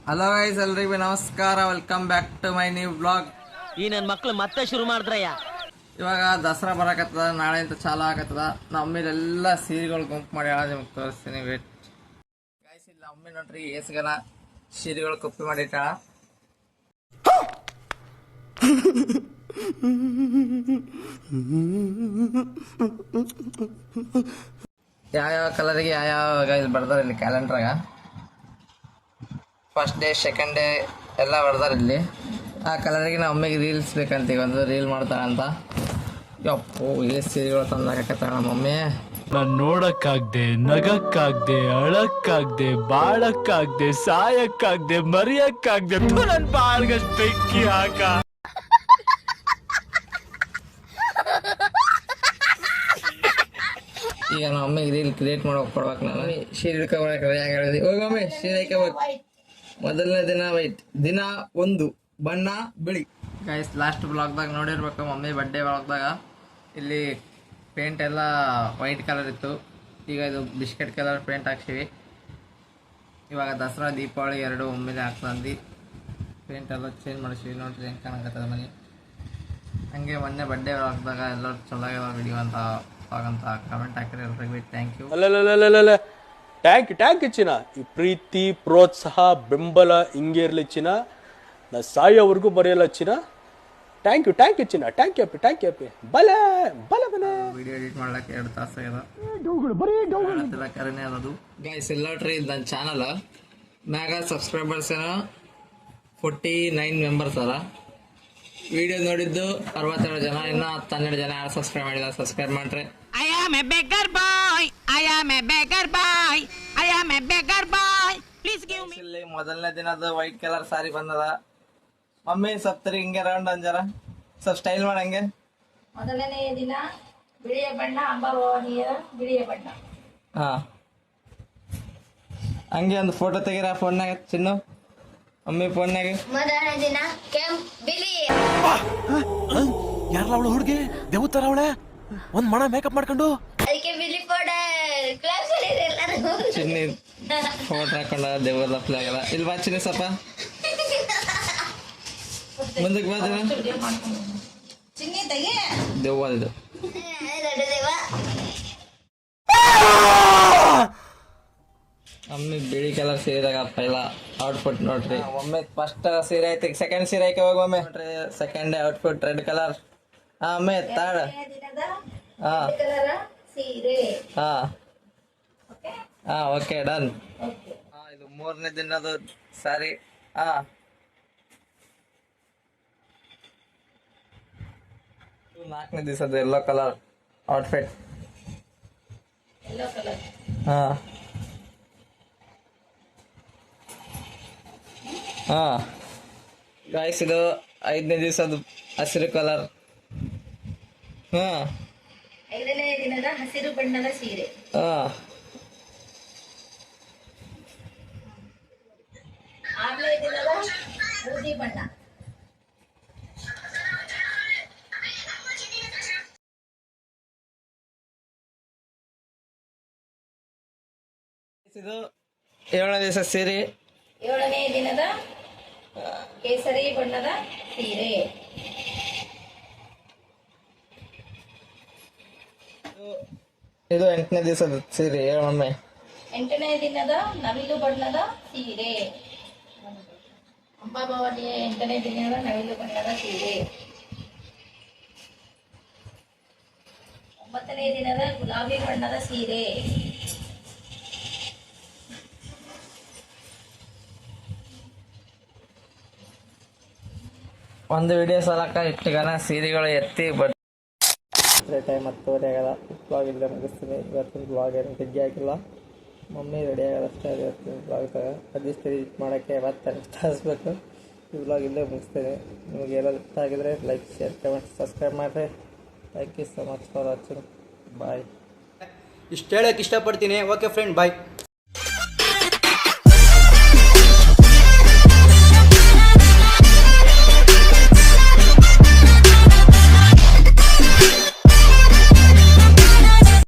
Hello guys, ಎಲ್ರಿಗೂ ನಮಸ್ಕಾರ. Welcome back to my new blog. ಈ ನನ್ನ ಮಕ್ಳು ಮತ್ತೆ ಶುರು ಮಾಡಿದ್ರಯ್ಯ. ಇವಾಗ ದಸರಾ ಬರಕತ್ತದ, ನಾಳೆ ಅಂತ ಚಾಲು ಆಗತ್ತದ. ನಮ್ಮ ಅಮ್ಮಿಲೆಲ್ಲ ಸೀರೆಗಳು ಗುಂಪು ಮಾಡಿ ನಿಮ್ಗೆ ತೋರಿಸ್ತೀನಿ. ವೇಟ್ ಗೈಸ್, ಇಲ್ಲ ಅಮ್ಮಿ ನೋಡ್ರಿ ಏಸ್ಗನ ಸೀರೆಗಳು ಕುಪ್ಪಿ ಮಾಡಿಟ್ಟಾಳ. ಯಾವ್ಯಾವ ಕಲರಿಗೆ ಯಾವ್ಯಾವ ಗೈಸ್ ಬರ್ದಾರ ಇಲ್ಲಿ ಕ್ಯಾಲೆಂಡ್ರಾಗ. ಫಸ್ಟ್ ಡೇ, ಸೆಕೆಂಡ್ ಡೇ ಎಲ್ಲ ಬರ್ದಾರ ಇಲ್ಲಿ. ಆ ಕಲರಿಗೆ ನಮ್ಮ ಅಮ್ಮಿಗೆ ರೀಲ್ಸ್ ಬೇಕಂತ, ಈಗ ಒಂದು ರೀಲ್ ಮಾಡ್ತಾಳಂತ. ಯಪ್ಪೋ, ಎಷ್ಟು ಸೀರೆಗಳು ತಂದಾಕತ್ತಾಳ ನಮ್ಮ ಮಮ್ಮಿ. ನಾನು ನೋಡಕ್ಕಾಗ್ದೆ, ನಗಕ್ಕಾಗ್ದೆ, ಅಳಕ್ಕಾಗ್ದೆ, ಬಾಳಕ್ಕಾಗ್ದೆ, ಸಾಯಕ್ಕಾಗ್ದೆ, ಮರಿಯಕ್ಕಾಗ್ದೆ. ನನ್ ಬಾಳ್ಗಷ್ಟು ಬೆಂಕಿ ಹಾಕ. ಈಗ ನಮ್ಮ ಅಮ್ಮಿಗೆ ರೀಲ್ ಕ್ರಿಯೇಟ್ ಮಾಡೋಕೆ ಕೊಡ್ಬೇಕು. ನಾನು ಸೀರೆ ಹಿಡ್ಕೊಬರಕ್ಕೆ ರೆಡಿ ಹೇಳಿದ್ವಿ. ಹೋಗಿ ಮಮ್ಮಿ ಸೀರೆ ಹಿಡ್ಕೋಬೇಕು. ಮೊದಲನೇ ದಿನ ವೈಟ್, ದಿನ ಒಂದು ಬಣ್ಣ ಬಿಳಿ. ಗೈಸ್, ಲಾಸ್ಟ್ ಬ್ಲಾಗ್ದಾಗ ನೋಡಿರ್ಬೇಕು ಮಮ್ಮಿ ಬರ್ಡೇ ಬ್ಲಾಗ್ದಾಗ. ಇಲ್ಲಿ ಪೇಂಟ್ ಎಲ್ಲ ವೈಟ್ ಕಲರ್ ಇತ್ತು, ಈಗ ಇದು ಬಿಸ್ಕೆಟ್ ಕಲರ್ ಪೇಂಟ್ ಹಾಕ್ಸಿವಿ. ಇವಾಗ ದಸರಾ ದೀಪಾವಳಿ ಎರಡು ಒಮ್ಮೆಲೆ ಹಾಕ್ತಂದು ಪೇಂಟ್ ಎಲ್ಲ ಚೇಂಜ್ ಮಾಡಿಸಿವಿ. ನೋಡ್ರಿ ಹೆಂಗೆ ಕಾಣಕತ್ತದ ಮನೆ. ಹಂಗೆ ಮೊನ್ನೆ ಬರ್ಡೇ ಬ್ಲಾಗ್ದಾಗ ಎಲ್ಲರೂ ಚಲೋ ವಿಡಿಯೋ ಅಂತ ಆಗಂತ ಕಮೆಂಟ್ ಹಾಕಿರಿ. ಎಲ್ರಿಗೂ ಥ್ಯಾಂಕ್ ಯು. ಅಲ್ಲ ಟ್ಯಾಂಕ್ ಚಿನ್ನ. ಈ ಪ್ರೀತಿ, ಪ್ರೋತ್ಸಾಹ, ಬೆಂಬಲ ಹಿಂಗೆ ಇರ್ಲಿ ಚಿನ್ನ. ನಾ ಸಾಯೋವರೆಗೂ ಬರೆಯಲ್ಲ ಚಿನ್ನ. ಥ್ಯಾಂಕ್ ಯು ಚಿನ್ನ. ಥ್ಯಾಂಕ್ ಯು ಬಲೆ ವಿಡಿಯೋ ಎಡಿಟ್ ಮಾಡ್ಲಿಕ್ಕೆ 2 ತಾಸು ಆಗ್ಯದ. ಕರೆನೇ ಅದದು. ಗೈಸ್, ಎಲ್ಲಟ್ರಿ ಇದು ನನ್ನ ಚಾನಲ್. ಮ್ಯಾಗ ಸಬ್ಸ್ಕ್ರೈಬರ್ಸ್ ಏನೋ 49 ಮೆಂಬರ್ಸ್ ಅದ. ವಿಡಿಯೋ ನೋಡಿದ್ದು 67 ಜನ, ಇನ್ನು 12 ಜನ ಯಾರು ಸಬ್ಸ್ಕ್ರೈಬ್ ಮಾಡಿಲ್ಲ. ಸಬ್ಸ್ಕ್ರೈಬ್ ಮಾಡ್ರಿ. ಇಲ್ಲಿ ಮೊದಲನೇ ದಿನದ ವೈಟ್ ಕಲರ್ ಸಾರಿ ಬಂದದ. ಮಮ್ಮಿ ಸಪ್ತರಿ ಹಿಂಗೆ ರೌಂಡ್ ಅಂಜಾರ ಸ್ವಲ್ಪ ಸ್ಟೈಲ್ ಮಾಡಂಗೆ. ಮೊದಲನೇ ದಿನ ಬಿಳಿಯ ಬಣ್ಣ, ಅಂಬಾಭವಾನಿಯ ಬಿಳಿಯ ಬಣ್ಣ. ಹಾ, ಹಂಗೆ ಒಂದು ಫೋಟೋ ತೆಗೀರ ಫೋನ್ನಾಗ ಚಿನ್ನು. ಮಮ್ಮಿ ಫೋನ್ನಾಗ ಮೊದಲನೇ ದಿನ ಕೆಂಪ್ ಬಿಳಿ. ಯಾರಲ್ಲ ಅವಳು ಹುಡುಗಿ ದೇವತರ ಅವಳೆ ಒಂದ್ ಮಣ ಮೇಕಪ್ ಮಾಡ್ಕೊಂಡು ಅದಕ್ಕೆ ಬಿಳಿ ಪೌಡರ್ ಕ್ಲಾಸ್ ಅಲ್ಲಿ ಎಲ್ಲರೂ ಚಿನ್ನಿ ಫೋಟೋ ಹಾಕೊಂಡ ದೇವರ ಪ್ಲಾಗದ. ಇಲ್ಲಿ ಬಾ ಚಿನ್ನಿ ಸ್ವಲ್ಪ ಮುಂದಕ್ಕೆ ಬಾ. ಚಿನ್ನಿ ತೆಗೆ ದೆವ್ವದಿದು. ದೊಡ್ಡ ದೇವ. ಮಮ್ಮಿ ಬಿಳಿ ಕಲರ್ ಸೀರೆದಾಗ ಪೈಲ ಔಟ್ಫುಟ್ ನೋಡ್ರಿ. ಒಮ್ಮೆ ಫಸ್ಟ್ ಸೀರೆ ಐತಿ, ಸೆಕೆಂಡ್ ಸೀರೆ ಐಕೆ ಹೋಗಿ ಒಮ್ಮೆ ನೋಡ್ರಿ. Second output red colour. ಹಾ ಒಮ್ಮೆ ತಾಡ್. ದಿನದ ಹಾ ಕಲರ್ ಸೀರೆ. ಹಾ ಓಕೆ ಹಾ ಓಕೆ ಡನ್. ಓಕೆ, ಇದು 3ನೇ ದಿನದ ಸಾರಿ. ಹಾ, 4ನೇ ದಿವಸದ yellow colour outfit. Yellow colour. ಹಾ ಹಾ ಗಾಯ್ಸ್, ಇದು 5ನೇ ದಿವಸದ ಹಸಿರು ಕಲರ್. ಹಾ 5ನೇ ದಿನದ ಹಸಿರು ಬಣ್ಣದ ಸೀರೆ. ಹಾ 6ನೇ ದಿನದ ಬೂದಿ ಬಣ್ಣ. ಇದು 7ನೇ ದಿವಸ ಸೀರೆ. 7ನೇ ದಿನದ ಕೇಸರಿ ಬಣ್ಣದ ಸೀರೆ. ಇದು 8ನೇ ದಿವಸದ ಸೀರೆ. ಒಮ್ಮೆ 8ನೇ ದಿನದ ನವಿಲು ಬಣ್ಣದ ಸೀರೆ. ಅಂಬಾಭವಾನಿಯ 8ನೇ ದಿನದ ನವಿಲು ಬಣ್ಣದ ಸೀರೆ. 9ನೇ ದಿನದ ಗುಲಾಬಿ ಬಣ್ಣದ ಸೀರೆ. ಒಂದು ವಿಡಿಯೋ ಸಲಕ ಇಷ್ಟು ಗನ ಸೀರೆಗಳು ಎತ್ತಿ ಬಟ್ ಟೈಮ್ 10:30 ಆಗದ. ಬ್ಲಾಗ್ ಇಲ್ಲದೆ ಮುಗಿಸ್ತೀನಿ. ಇವತ್ತಿನ ಬ್ಲಾಗ್ ಏನು ತೆಗ್ಗಿ ಹಾಕಿಲ್ಲ. ಮಮ್ಮಿ ರೆಡಿ ಆಗೋದು ಅಷ್ಟೇ. ಇವತ್ತಿನ ಬ್ಲಾಗ್ದಾಗ ಅಡ್ಜಸ್ಟ್ ಎಡಿಟ್ ಮಾಡೋಕ್ಕೆ 10 ತಾಸಬೇಕು. ಈ ಬ್ಲಾಗ್ ಇಲ್ಲದೆ ಮುಗಿಸ್ತೀನಿ. ನಿಮಗೆ ಏನಾದ್ರು ಇಷ್ಟ ಆಗಿದ್ರೆ ಲೈಕ್, ಶೇರ್, ಕಮೆಂಟ್, ಸಬ್ಸ್ಕ್ರೈಬ್ ಮಾಡಿರಿ. Thank you so much for watching. Bye. ಇಷ್ಟು ಹೇಳಕ್ಕೆ ಇಷ್ಟಪಡ್ತೀನಿ. ಓಕೆ ಫ್ರೆಂಡ್, ಬಾಯ್.